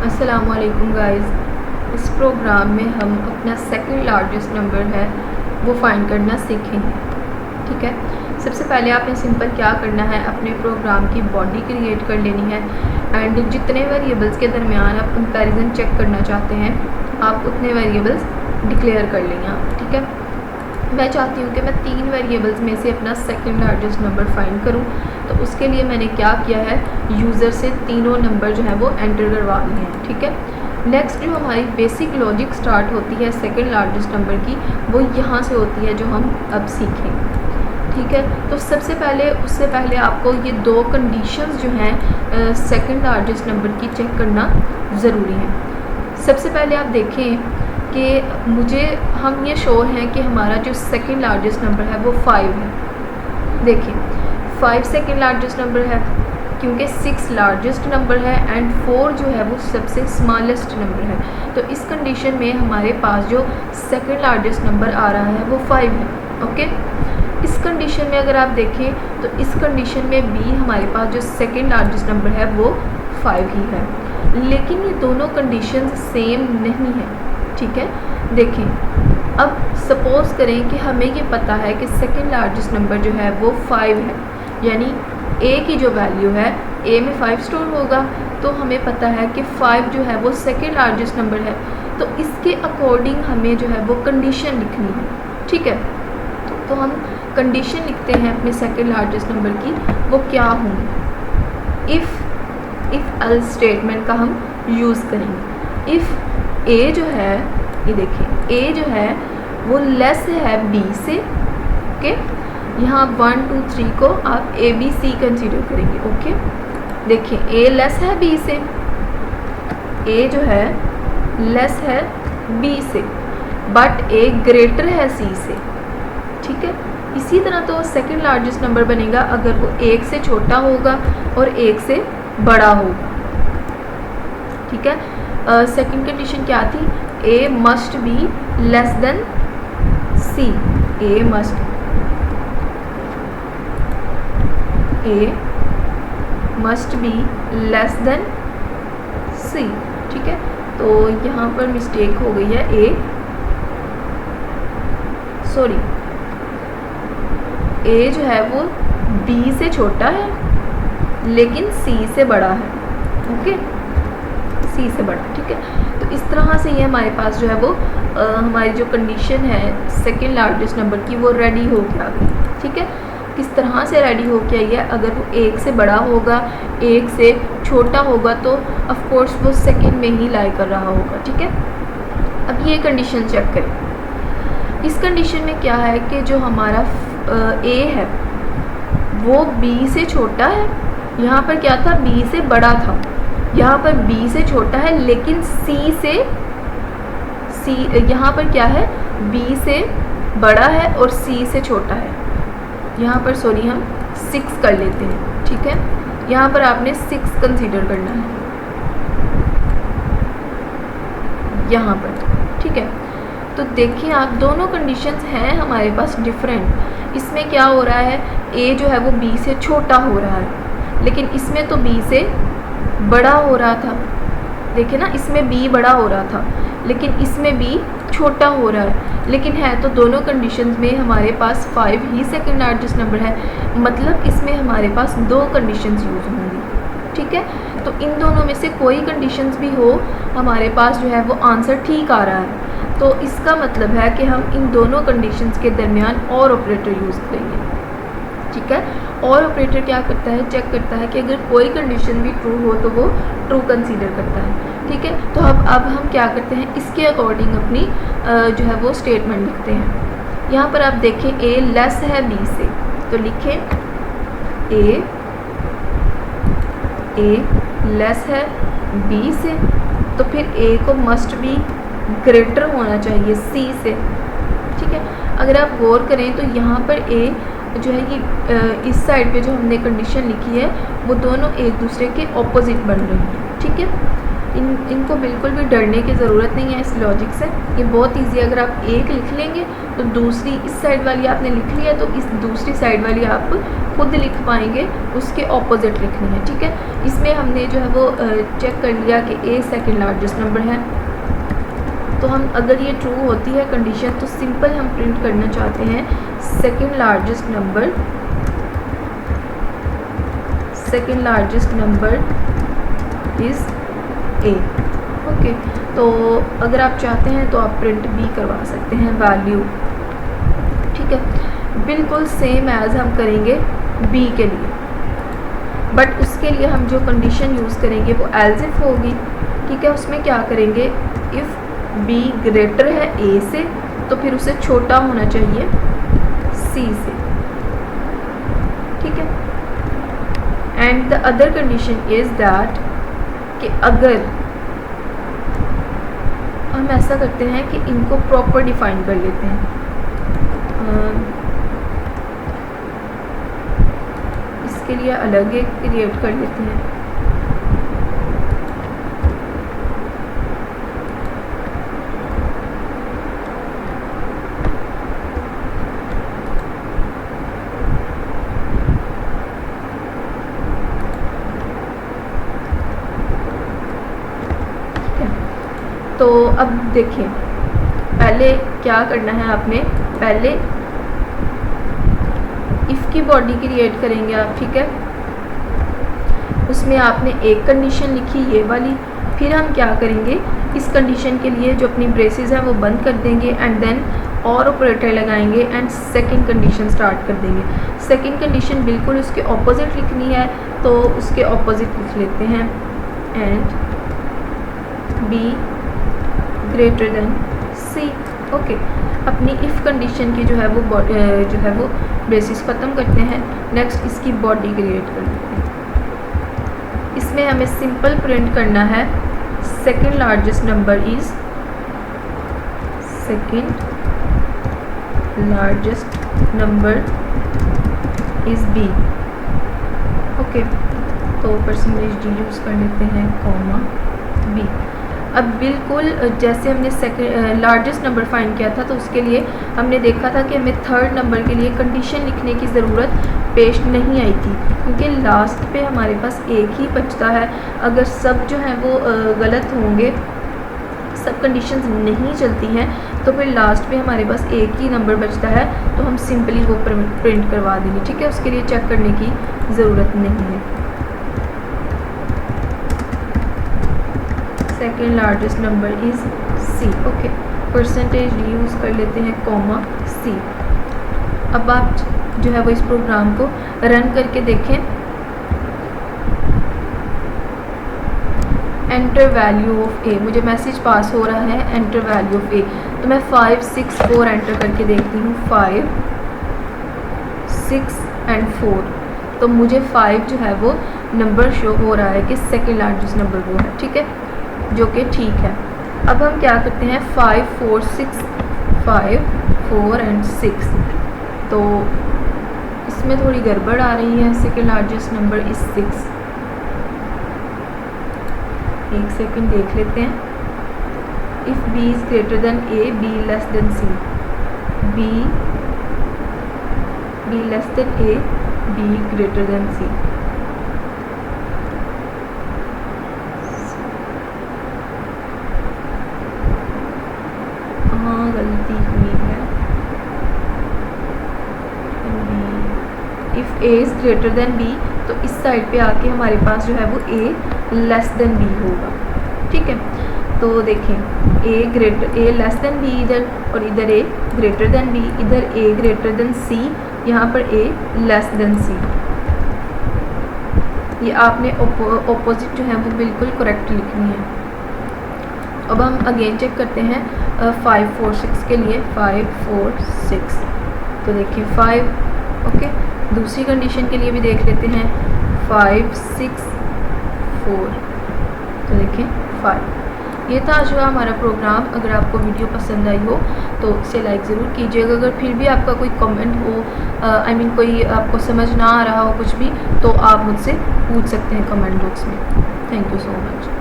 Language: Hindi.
अस्सलामुअलैकुम गाइस। इस प्रोग्राम में हम अपना सेकंड लार्जेस्ट नंबर है वो फाइंड करना सीखेंगे। ठीक है, सबसे पहले आपने सिंपल क्या करना है, अपने प्रोग्राम की बॉडी क्रिएट कर लेनी है एंड जितने वेरिएबल्स के दरमियान आप कंपैरिजन चेक करना चाहते हैं आप उतने वेरिएबल्स डिक्लेयर कर लेंगे आप। ठीक है, मैं चाहती हूँ कि मैं 3 वेरिएबल्स में से अपना सेकंड लार्जेस्ट नंबर फाइंड करूँ, तो उसके लिए मैंने क्या किया है, यूज़र से तीनों नंबर जो है वो एंटर करवा लिए हैं। ठीक है, नेक्स्ट जो हमारी बेसिक लॉजिक स्टार्ट होती है सेकंड लार्जेस्ट नंबर की, वो यहाँ से होती है जो हम अब सीखेंगे। ठीक है, तो सबसे पहले उससे पहले आपको ये 2 कंडीशंस जो हैं सेकंड लार्जेस्ट नंबर की चेक करना ज़रूरी है। सबसे पहले आप देखें कि हम ये श्योर हैं कि हमारा जो सेकंड लार्जेस्ट नंबर है वो 5 है। देखिए 5 सेकंड लार्जेस्ट नंबर है क्योंकि 6 लार्जेस्ट नंबर है एंड 4 जो है वो सबसे स्मॉलेस्ट नंबर है। तो इस कंडीशन में हमारे पास जो सेकंड लार्जेस्ट नंबर आ रहा है वो 5 है। ओके, इस कंडीशन में अगर आप देखें तो इस कंडीशन में भी हमारे पास जो सेकंड लार्जेस्ट नंबर है वो 5 ही है, लेकिन ये दोनों कंडीशंस सेम नहीं है। ठीक है, देखें अब सपोज़ करें कि हमें ये पता है कि सेकंड लार्जेस्ट नंबर जो है वो 5 है, यानी a की जो वैल्यू है a में 5 स्टोर होगा, तो हमें पता है कि 5 जो है वो सेकंड लार्जेस्ट नंबर है, तो इसके अकॉर्डिंग हमें जो है वो कंडीशन लिखनी है। ठीक है, तो हम कंडीशन लिखते हैं अपने सेकंड लार्जेस्ट नंबर की, वो क्या होंगी, इफ़ एल्स स्टेटमेंट का हम यूज़ करेंगे। इफ़ a जो है, ये देखें a जो है वो लेस है b से। ओके, यहाँ 1 2 3 को आप a b c कंसीडर करेंगे। ओके, देखिए a लेस है b से, a जो है लेस है b से, बट a ग्रेटर है c से। ठीक है, इसी तरह तो सेकंड लार्जेस्ट नंबर बनेगा अगर वो 1 से छोटा होगा और 1 से बड़ा होगा। ठीक है, सेकंड कंडीशन क्या थी, a must be less then c, a must be less then c। ठीक है, तो यहाँ पर मिस्टेक हो गई है, a जो है वो b से छोटा है लेकिन c से बड़ा है। ओके, c से बड़ा। ठीक है, तो इस तरह से ये हमारे पास जो है वो हमारी जो कंडीशन है सेकंड लार्जेस्ट नंबर की वो रेडी हो के आ गई। ठीक है, किस तरह से रेडी हो के आई है, अगर वो 1 से बड़ा होगा 1 से छोटा होगा तो ऑफ कोर्स वो सेकंड में ही लाई कर रहा होगा। ठीक है, अब ये कंडीशन चेक करें। इस कंडीशन में क्या है कि जो हमारा a है वो b से छोटा है, यहाँ पर क्या था b से बड़ा था, यहाँ पर b से छोटा है लेकिन यहाँ पर क्या है b से बड़ा है और c से छोटा है। यहाँ पर सॉरी हम 6 कर लेते हैं। ठीक है, यहाँ पर आपने 6 कंसीडर करना है यहाँ पर। ठीक है, तो देखिए आप दोनों कंडीशंस हैं हमारे पास डिफरेंट। इसमें क्या हो रहा है, a जो है वो b से छोटा हो रहा है लेकिन इसमें तो b से बड़ा हो रहा था। देखिए ना, इसमें b बड़ा हो रहा था लेकिन इसमें b छोटा हो रहा है, लेकिन है तो दोनों कंडीशंस में हमारे पास 5 ही सेकंड लार्जेस्ट नंबर है, मतलब इसमें हमारे पास 2 कंडीशंस यूज़ होंगी। ठीक है, तो इन दोनों में से कोई कंडीशंस भी हो हमारे पास जो है वो आंसर ठीक आ रहा है, तो इसका मतलब है कि हम इन दोनों कंडीशंस के दरमियान और ऑपरेटर यूज़ करेंगे। ठीक है, और ऑपरेटर क्या करता है, चेक करता है कि अगर कोई कंडीशन भी ट्रू हो तो वो ट्रू कंसीडर करता है। ठीक है, तो अब हम क्या करते हैं, इसके अकॉर्डिंग अपनी जो है वो स्टेटमेंट लिखते हैं। यहाँ पर आप देखें a लेस है b से, तो लिखें a लेस है b से, तो फिर a को मस्ट बी ग्रेटर होना चाहिए c से। ठीक है, अगर आप गौर करें तो यहाँ पर a जो है ये इस साइड पे जो हमने कंडीशन लिखी है वो दोनों एक दूसरे के ऑपोजिट बन रही हैं। ठीक है, इनको बिल्कुल भी डरने की ज़रूरत नहीं है इस लॉजिक से, ये बहुत इजी है। अगर आप 1 लिख लेंगे तो दूसरी इस साइड वाली आपने लिख लिया, तो इस दूसरी साइड वाली आप खुद लिख पाएंगे, उसके ऑपोजिट लिखनी है, ठीक है। इसमें हमने जो है वो चेक कर लिया कि ए सेकंड लार्जेस्ट नंबर है, तो हम अगर ये ट्रू होती है कंडीशन तो सिंपल हम प्रिंट करना चाहते हैं second largest number is a. Okay, तो अगर आप चाहते हैं तो आप प्रिंट भी करवा सकते हैं वैल्यू, ठीक है, बिल्कुल सेम एज हम करेंगे बी के लिए, बट उसके लिए हम जो कंडीशन यूज़ करेंगे वो एल्स इफ होगी, ठीक है। उसमें क्या करेंगे, इफ़ बी ग्रेटर है ए से तो फिर उसे छोटा होना चाहिए सी से, ठीक है। And the other condition is that कि अगर हम ऐसा करते हैं कि इनको प्रॉपर डिफाइन कर लेते हैं, इसके लिए अलग एक क्रिएट कर लेते हैं। तो अब देखिए, पहले क्या करना है आपने, पहले इफ़ की बॉडी क्रिएट करेंगे आप, ठीक है। उसमें आपने एक कंडीशन लिखी ये वाली, फिर हम क्या करेंगे, इस कंडीशन के लिए जो अपनी ब्रेसेस हैं वो बंद कर देंगे एंड देन और ऑपरेटर लगाएंगे एंड सेकंड कंडीशन स्टार्ट कर देंगे। सेकंड कंडीशन बिल्कुल उसके ऑपोजिट लिखनी है, तो उसके ऑपोजिट लिख लेते हैं and B greater than C. Okay, अपनी इफ़ कंडीशन की जो है वो बेसिस ख़त्म करते हैं। नेक्स्ट इसकी बॉडी क्रिएट कर लेते हैं। इसमें हमें सिंपल प्रिंट करना है second largest number is B. Okay, तो परसेंटेज डी यूज़ कर लेते हैं, कॉमा बी। अब बिल्कुल जैसे हमने सेकंड लार्जेस्ट नंबर फाइंड किया था, तो उसके लिए हमने देखा था कि हमें थर्ड नंबर के लिए कंडीशन लिखने की ज़रूरत पेश नहीं आई थी, क्योंकि लास्ट पे हमारे पास एक ही बचता है। अगर सब जो है वो गलत होंगे, सब कंडीशंस नहीं चलती हैं, तो फिर लास्ट पे हमारे पास एक ही नंबर बचता है, तो हम सिंपली वो प्रिंट करवा देंगे, ठीक है। उसके लिए चेक करने की ज़रूरत नहीं है। Second largest number is C. Okay, percentage use कर लेते हैं, कॉमा सी। अब आप जो है वो इस प्रोग्राम को रन करके देखें। एंटर वैल्यू ऑफ ए, मुझे मैसेज पास हो रहा है एंटर वैल्यू ऑफ ए, तो मैं 5 6 4 एंटर करके देखती हूँ। 5 6 एंड 4, तो मुझे 5 जो है वो नंबर शो हो रहा है कि सेकेंड लार्जेस्ट नंबर वो है, ठीक है, जो कि ठीक है। अब हम क्या करते हैं, 5 4 6 5 4 एंड 6, तो इसमें थोड़ी गड़बड़ आ रही है। Second largest number is 6। एक सेकंड देख लेते हैं। If B is greater than A, B less than C, B less than A, B greater than C. हाँ, गलती हुई है। If A is greater than B, तो इस साइड पे आके हमारे पास जो है वो ए लेस देन बी होगा, ठीक है। तो देखें, ए लेस देन बी इधर, और इधर ए ग्रेटर देन बी, इधर ए ग्रेटर देन सी, यहाँ पर ए लेस देन सी। ये आपने ऑपोजिट जो है वो बिल्कुल करेक्ट लिखनी है। अब हम अगेन चेक करते हैं 5 4 6 के लिए। 5 4 6, तो देखिए 5। ओके, दूसरी कंडीशन के लिए भी देख लेते हैं। 5 6 4, तो देखें 5। ये था जो हमारा प्रोग्राम। अगर आपको वीडियो पसंद आई हो तो इसे लाइक ज़रूर कीजिएगा। अगर फिर भी आपका कोई कमेंट हो, कोई आपको समझ ना आ रहा हो कुछ भी, तो आप मुझसे पूछ सकते हैं कमेंट बॉक्स में। Thank you so much.